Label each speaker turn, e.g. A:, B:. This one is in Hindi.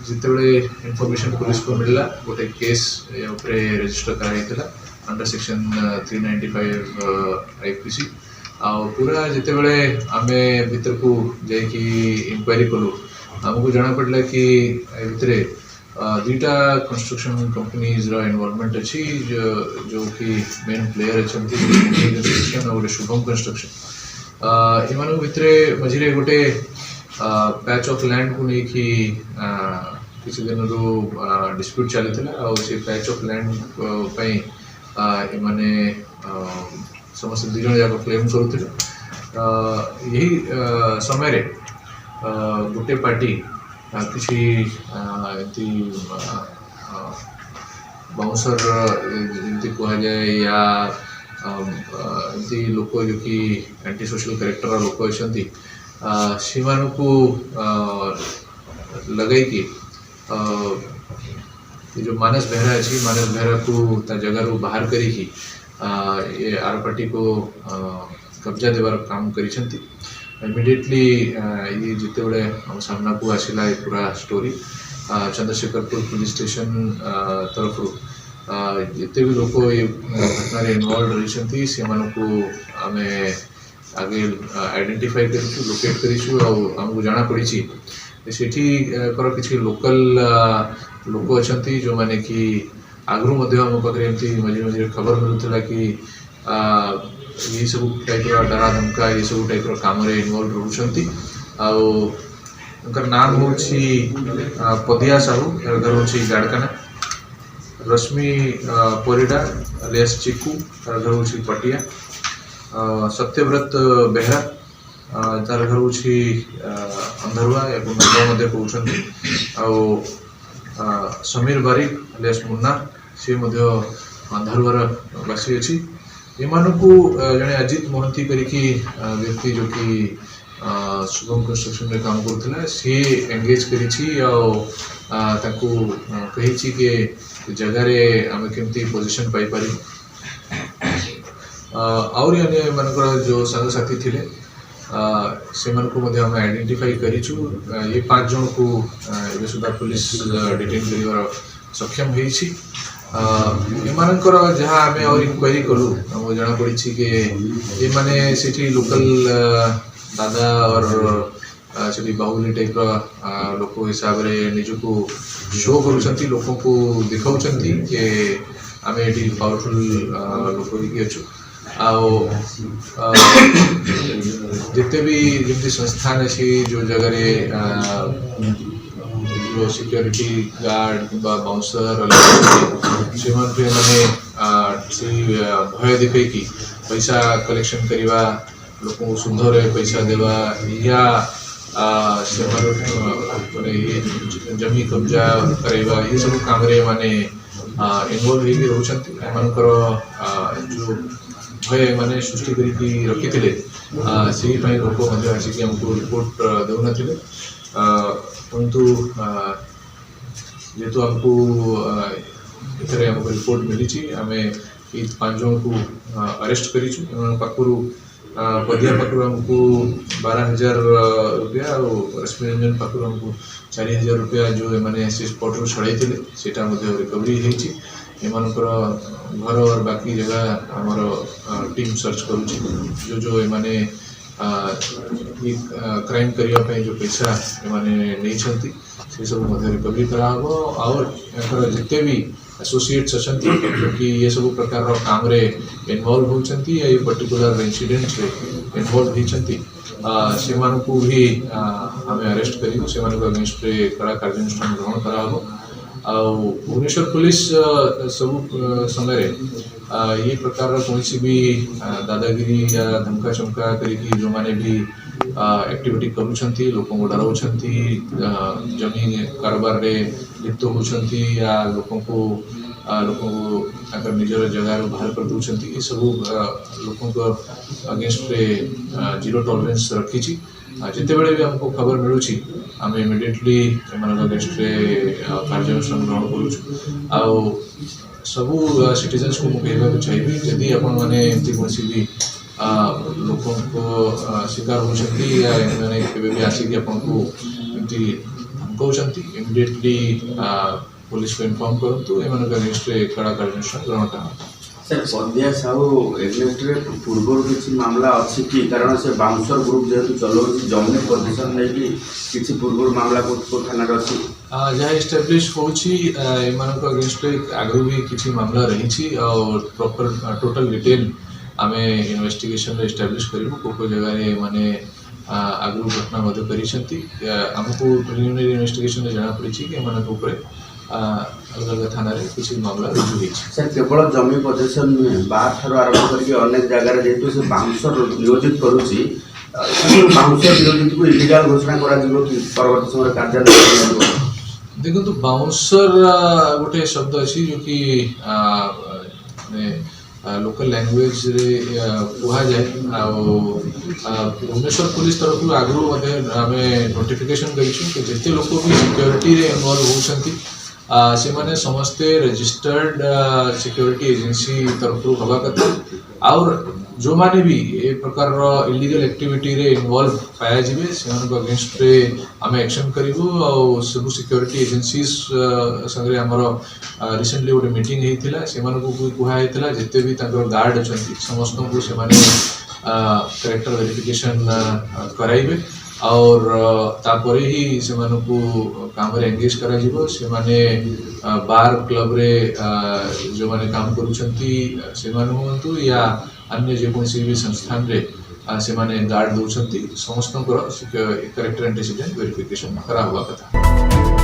A: जितेबले इनफॉरमेशन पुलिस को मिलला गोटे केस रजिस्टर कराइला अंडर सेक्शन 395 आईपीसी आ पूरा जितेबले आमे भीतर को जाइकी इंक्वायरी कलु आमको जाना पड़ला कि भितर दुईटा कंस्ट्रक्शन कंपनीज रो इन्वॉल्वमेंट अच्छी जो कि मेन प्लेयर अच्छा कंस्ट्रक्शन और शुभम कंस्ट्रक्शन इमान भितर मझे गोटे पैच ऑफ लैंड को लेकिन किसी दिन डिस्प्यूट चली से पैच ऑफ लैंड इमाने समस्त दुई जन जाक क्लेम करुले यही समय रे गोटे पार्टी किसी एमती बाउंसर जमी कह जाए या एमती लोक जो कि एंटी सोशल कैरेक्टर लोक अच्छा से लगे कि जो मानस बेहरा अच्छी मानस बेहरा को जगह बाहर करी ये आर पार्टी को कब्जा देवार काम करिसेंती इमिडिएटली ये जिते बड़े हम सामना को आसिला पूरा स्टोरी चंद्रशेखरपुर पुलिस स्टेशन तरफ जिते भी लोग ये घटना इनवॉल्व रही से आम आगे आइडेंटिफाई करूँ लोकेट करूँ जाना पड़ी सेठी कर किसी लोकल लोक अच्छा जो माने कि आगु आम पाखे एमती मझे मझे खबर मिलूला कि ये सब टाइप डरा धमका ये सब टाइप काम इनवॉल्व रोचंती नाम हूँ पदिया साहू घर हूँ गाड़काना रश्मि परिडा अलियास चिकू घर हूँ पटिया सत्यव्रत बेहरा तार घर हूँ अंधरुआ कहते समीर बारिक अलियास मुन्ना सी अंधरुआर बासी अच्छी एमानू जड़े अजित मोहंती करिकी व्यक्ति जो कि शुभम कंस्ट्रक्शन में काम करुला सी एंगेज कही कि जगार आम केमती पोजिशन पाइपर आउरी अन्य मानकर जो सांगसाथी थिले से आम आइडेंटिफाई करिछु ये 5 जन को एबे सुधा पुलिस डिटेन कर सक्षम होइछि एमानकर जहाँ आम और इंक्वायरी कलु हमको जाना पड़ी कि ये माने सिटी लोकल दादा और से बाहुली टाइप लोक हिसाब से निजको शो करुँच लोक को दिखाऊँ कि आम ये पावरफुल लोक ही अच्छु जिते भी जमी संस्थान अच्छी जो जगह जो सिक्योरिटी गार्ड कि बाउंसर से मैंने भय देखी पैसा कलेक्शन करवा लोक सुधर पैसा देवा या ये जमी कब्जा करवा ये सब काम माने इनवॉल्व होकर रोचर जो भय माने सृष्टि करके रखी से लोक आसिक आमको रिपोर्ट देना परंतु जेहेतु आमको इतने आमको रिपोर्ट मिली आम ये 5 जन को अरेस्ट करूँ पदिया पाखु आमको 12,000 रुपया और रश्मि रंजन पाखु आमको 4,000 रुपया जो मैंने से स्पॉट छड़ाई से रिकवरी होती एमानकर घर और बाकी जगह आमर टीम सर्च करुँच जो एमाने क्राइम करने जो पैसा एमाने नहीं से सब रिकवरी करा और जिते भी एसोसिएट्स अच्छा जो कि ये सब प्रकार काम इनवॉल्व होती ये पर्टिकुलर इनसीडेंट इनवॉल्व होती से भी आम अरेस्ट करूँ से अगेंस्ट कड़ा कार्यानुष्ठान ग्रहण कराब भुवनेश्वर पुलिस सब समय ये प्रकार कौन भी दादागिरी या धमका चमका करके जो माने भी एक्टिविटी करुँच लोक डराऊँ जमी कारोबार लिप्त होती या लोक निजर जगार बाहर कर दूसरी ये सब लोक अगेंस्ट जीरो टॉलरेंस रखी जिते बड़े भी हमको खबर मिलूँ आम इमिडिएटली अगेंस्ट कार्यानुष्ठान ग्रहण करूँ सबू सिटीजन्स को मुझे चाहिए जदि आपण मैंने एमती कौन भी लोक शिकार होती या मैंने भी आसिक आपको एमती धमकाउछंती इमिडिएटली पुलिस को इन्फॉर्म करंतु एमान अगेंस्ट कड़ा कार्यानुष्ठान ग्रहण करा।
B: सर पद्या साहू एग्नेस्ट पूर्व किसी मामला अच्छी कि कारण से बाउंसर ग्रुप जेहेतु चलाऊँ जमीन पोजिशन नहीं कि पूर्व मामला को थाना अच्छी
A: जहाँ इस्टाब्लीश होस्ट आगु भी किसी मामला रही और प्रॉपर टोटल डिटेल आम इन्वेस्टिगेशन इस्टाब्लीश करूँ को जगह माने आगु घटना आमको प्रिलिमिनरी इन्वेस्टिगेशन जना पड़ी कि अलग अलग थाना किसी मामला रुजु होती
B: सर केवल जमी पोजिशन नुहे बाहर ठार आरंभ करके अनेक जगार जेहेतु से बाउंसर नियोजित करुच्ची बाउंसर नियोजित को इलिगाल घोषणा करा कि परवर्त समय कार्यान्वयन
A: देखो तो बाउंसर गोटे शब्द अच्छी जो कि लोकल लैंग्वेज रे कहा जाए भुवनेश्वर पुलिस तरफ आगु आम नोटिफिकेशन कर जिते लोक भी सिक्योरिटी रे इन्वॉल्व होती से माने समस्ते रजिस्टर्ड सिक्योरिटी एजेंसी तरफ हवा कथा और जो माने भी ए प्रकार इलीगल एक्टिविटी रे इन्वॉल्व पाया जिवे से अगेंस्ट रे आम एक्शन करूँ और सब सिक्योरिटी एजेंसीज संगे आमर रिसेंटली गोटे मीटिंग होता से कहला जिते भी गार्ड अच्छा समस्त को से कैरेक्टर वेरिफिकेशन कराइबे और तापर ही से काम एंगेज करा जिवो से माने बार क्लब रे जो माने काम करूछंती से हुंतु या अन्य जेकोसी भी संस्थान रे से माने गार्ड दउछंती समस्त कैरेक्टर एंटीसीडेंट वेरिफिकेशन करा हुआ कथा।